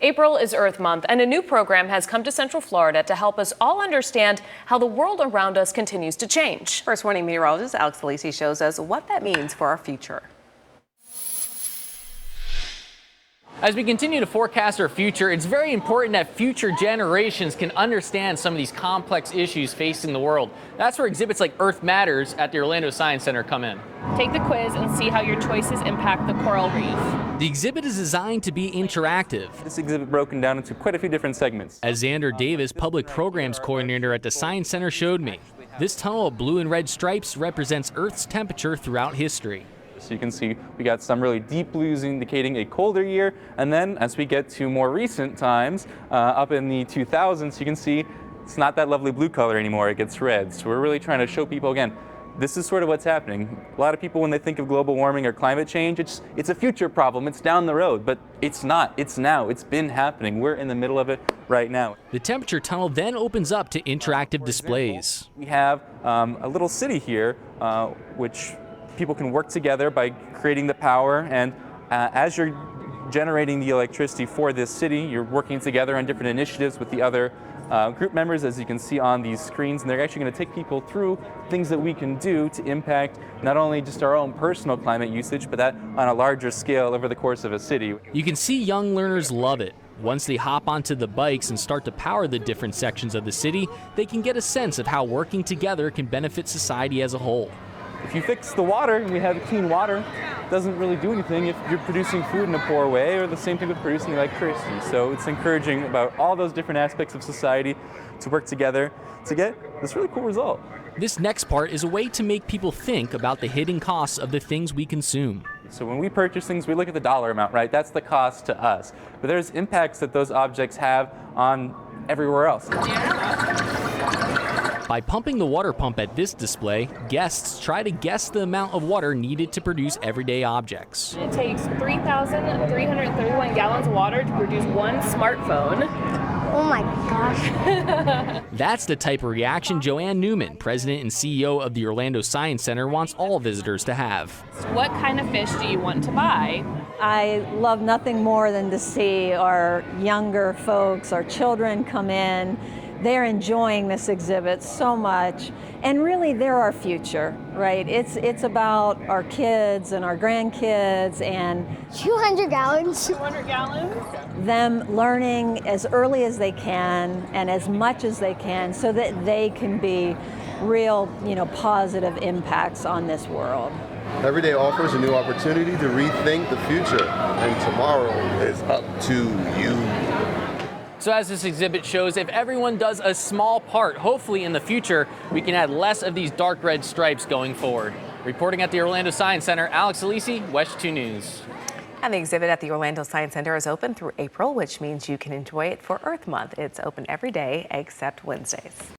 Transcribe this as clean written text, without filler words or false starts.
April is Earth Month, and a new program has come to Central Florida to help us all understand how the world around us continues to change. First Warning meteorologist Alex Felici shows us what that means for our future. As we continue to forecast our future, it's very important that future generations can understand some of these complex issues facing the world. That's where exhibits like Earth Matters at the Orlando Science Center come in. Take the quiz and see how your choices impact the coral reef. The exhibit is designed to be interactive. This exhibit broken down into quite a few different segments. As Xander Davis, Public Programs Coordinator at the Science Center, showed me, this tunnel of blue and red stripes represents Earth's temperature throughout history. So you can see we got some really deep blues indicating a colder year, and then as we get to more recent times, up in the 2000s, you can see it's not that lovely blue color anymore, it gets red. So we're really trying to show people, again, this is sort of what's happening. A lot of people, when they think of global warming or climate change, it's a future problem, it's down the road, but it's not, it's now, it's been happening. We're in the middle of it right now. The temperature tunnel then opens up to interactive displays. We have a little city here, which people can work together by creating the power, and as you're generating the electricity for this city, you're working together on different initiatives with the other group members, as you can see on these screens, and they're actually going to take people through things that we can do to impact not only just our own personal climate usage, but that on a larger scale over the course of a city. You can see young learners love it. Once they hop onto the bikes and start to power the different sections of the city, they can get a sense of how working together can benefit society as a whole. If you fix the water and we have clean water, it doesn't really do anything if you're producing food in a poor way, or the same thing with producing electricity. So it's encouraging about all those different aspects of society to work together to get this really cool result. This next part is a way to make people think about the hidden costs of the things we consume. So when we purchase things, we look at the dollar amount, right? That's the cost to us. But there's impacts that those objects have on everywhere else. By pumping the water pump at this display, guests try to guess the amount of water needed to produce everyday objects. It takes 3,331 gallons of water to produce one smartphone. Oh my gosh. That's the type of reaction Joanne Newman, president and CEO of the Orlando Science Center, wants all visitors to have. What kind of fish do you want to buy? I love nothing more than to see our younger folks, our children come in. They're enjoying this exhibit so much, and really they're our future, right? It's about our kids and our grandkids and 200 gallons. 200 gallons? Them learning as early as they can and as much as they can so that they can be real, positive impacts on this world. Every day offers a new opportunity to rethink the future, and tomorrow is up to you. So as this exhibit shows, if everyone does a small part, hopefully in the future, we can add less of these dark red stripes going forward. Reporting at the Orlando Science Center, Alex Felici, WESH 2 News. And the exhibit at the Orlando Science Center is open through April, which means you can enjoy it for Earth Month. It's open every day except Wednesdays.